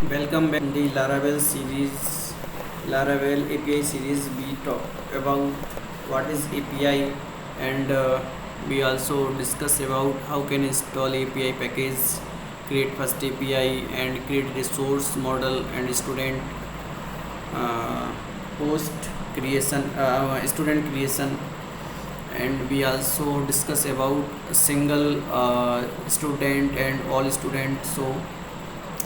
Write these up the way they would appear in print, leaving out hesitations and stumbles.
Welcome back in the Laravel series, Laravel API series. We talk about what is API and we also discuss about how can install API package, create first API and create resource model and uh, post student creation, and we also discuss about single student and all students.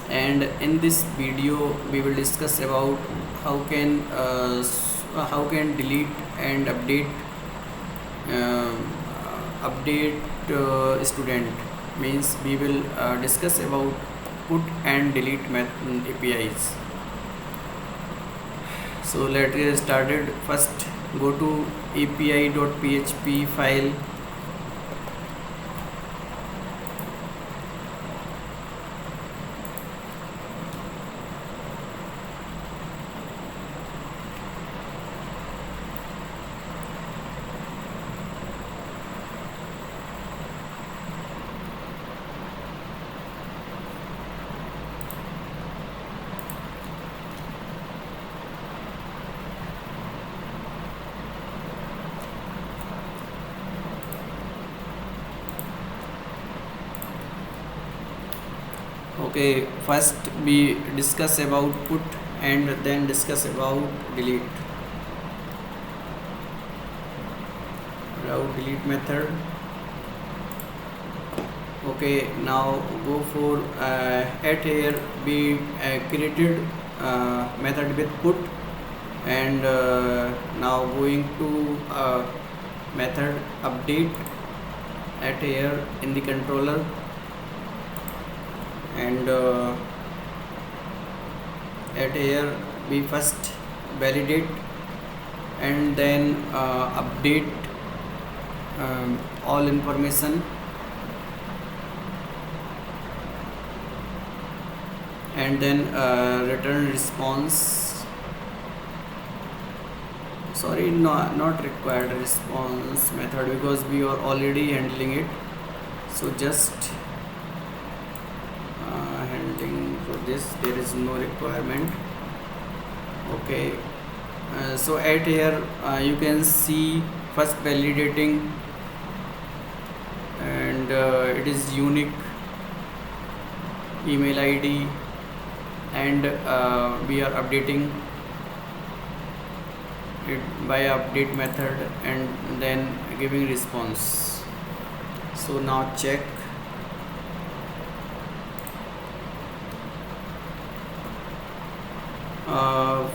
And in this video we will discuss about how can delete and uh, update student. Means we will discuss about put and delete APIs. So let's get started. First, go to api.php file. Okay, first we discuss about put and then discuss about delete. Route delete method. Okay, now go for at here we created method with put, and now going to method update at here in the controller, and at here we first validate and then update all information, and then return response. Sorry, not required response method because we are already handling it. So just handling for this, there is no requirement. Okay, so at here you can see first validating, and it is unique email ID, and we are updating it by update method and then giving response. So now check.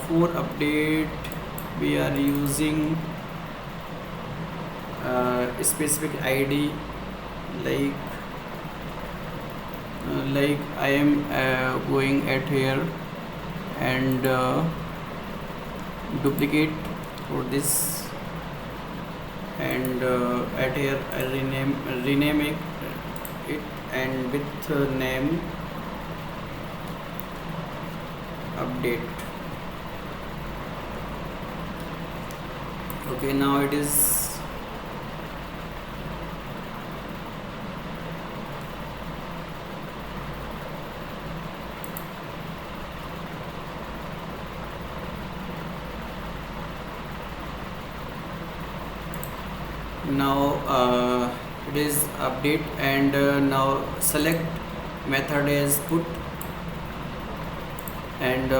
For update we are using specific ID, like I am going at here and duplicate for this, and at here I rename it and with name update. Okay, now it is now it is update, and now select method as put, and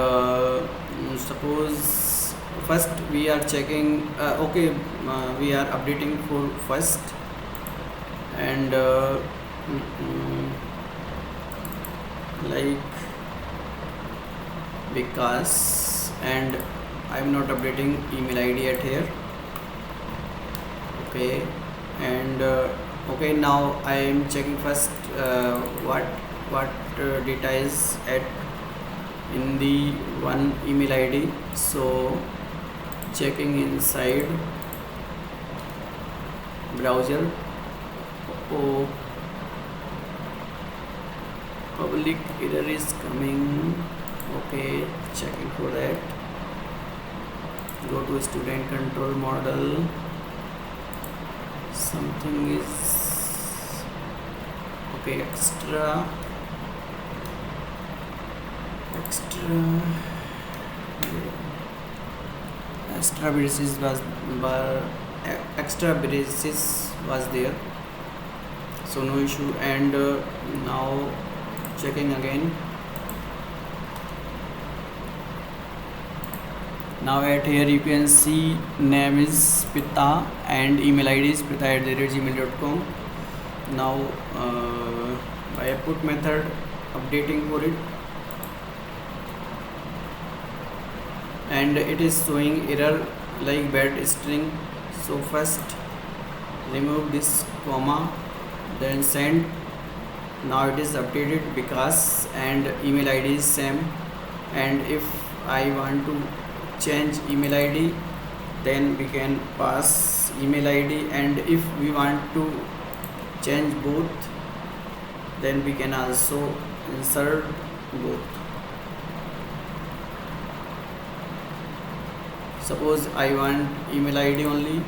suppose first we are checking. We are updating for first, and like because, and I am not updating email ID at here. Okay, and okay, now I am checking first what data is at in the one email ID. So checking inside browser. Oh, public error is coming. Okay, checking for that. Go to student control model. Something is okay. extra braces extra braces was there, so no issue. And now checking again. Now at here you can see name is Pita and email ID is pita@gmail.com. Now by put method updating for it, and it is showing error like bad string. So first remove this comma, then send. Now it is updated because and email ID is same. And if I want to change email ID, then we can pass email ID, and if we want to change both, then we can also insert both. Suppose I want email ID only,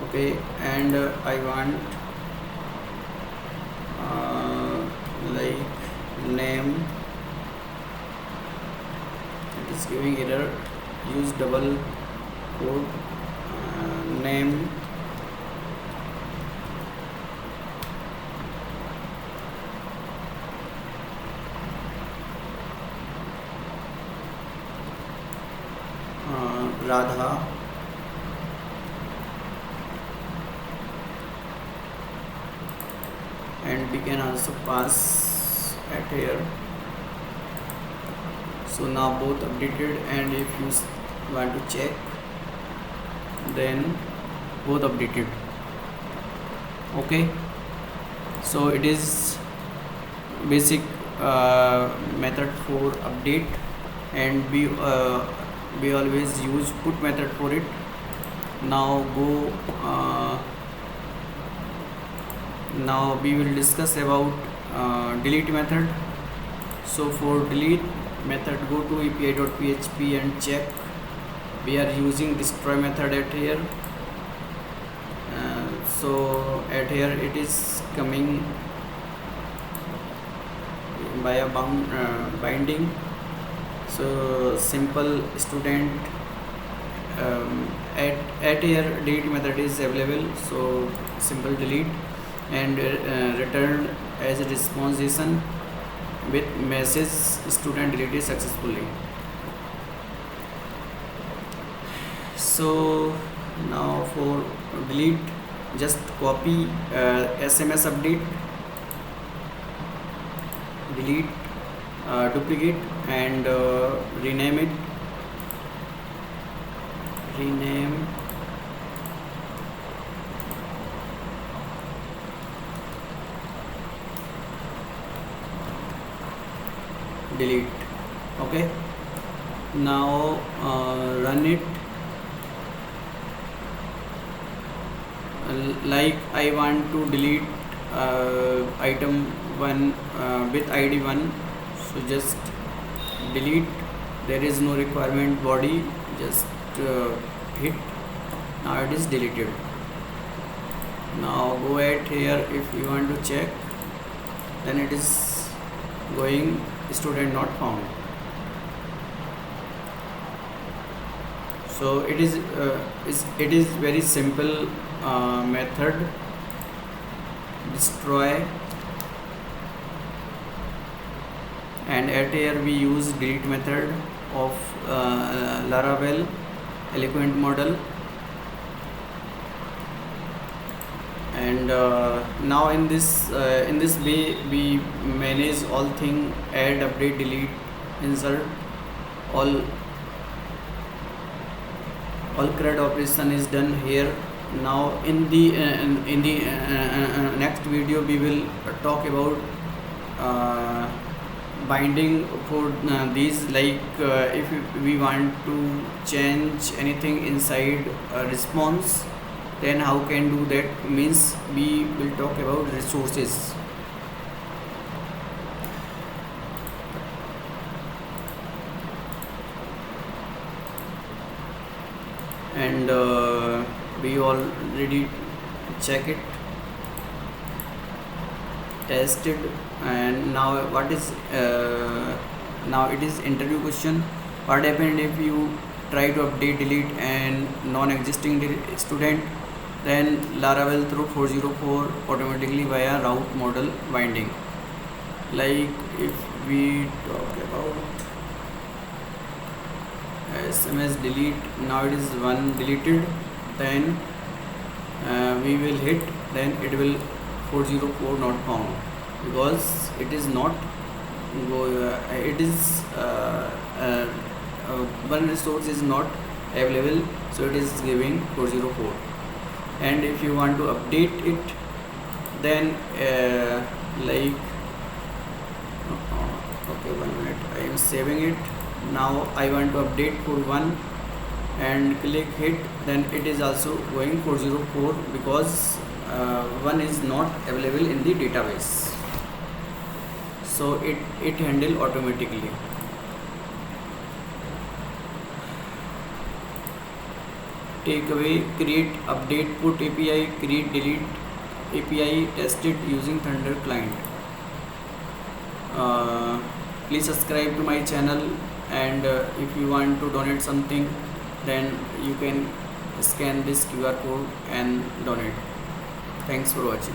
okay, and I want like name. It is giving error, use double quote, name Radha, and we can also pass at here. So now both updated, and if you want to check, then both updated. Okay, so it is basic method for update, and we always use put method for it. Now now we will discuss about delete method. So for delete method, go to api.php and check. We are using destroy method at here. So at here it is coming by a binding. So simple student, at here delete method is available, so simple delete, and return as a response JSON with message student deleted successfully. So now for delete, just copy SMS update, delete, duplicate, and rename it. Rename delete. Okay, now run it. Like I want to delete item 1 with ID 1, so just delete. There is no requirement body, just hit. Now it is deleted. Now go ahead here, if you want to check, then it is going student not found. So it is very simple method, destroy, and at here we use delete method of Laravel Eloquent model. And now in this way we manage all thing: add, update, delete, insert. All CRUD operation is done here. Now in the next video we will talk about binding for these, like if we want to change anything inside a response, then how can do that, means we will talk about resources. And we already check it, tested. And now what is Now it is interview question. What happened if you try to update delete and non-existing student? Then Laravel through 404 automatically via route model binding. Like if we talk about SMS delete, now it is one deleted, then we will hit, then it will 404 not found, because it is not it is one resource is not available, so it is giving 404. And if you want to update it, then like okay, 1 minute, I am saving it. Now I want to update for 1 and click hit, then it is also going 404 because 1 is not available in the database, so it handle automatically. Takeaway: create, update, put API, create, delete API, test it using Thunder client. Please subscribe to my channel, and if you want to donate something, then you can scan this QR code and donate. Thanks for watching.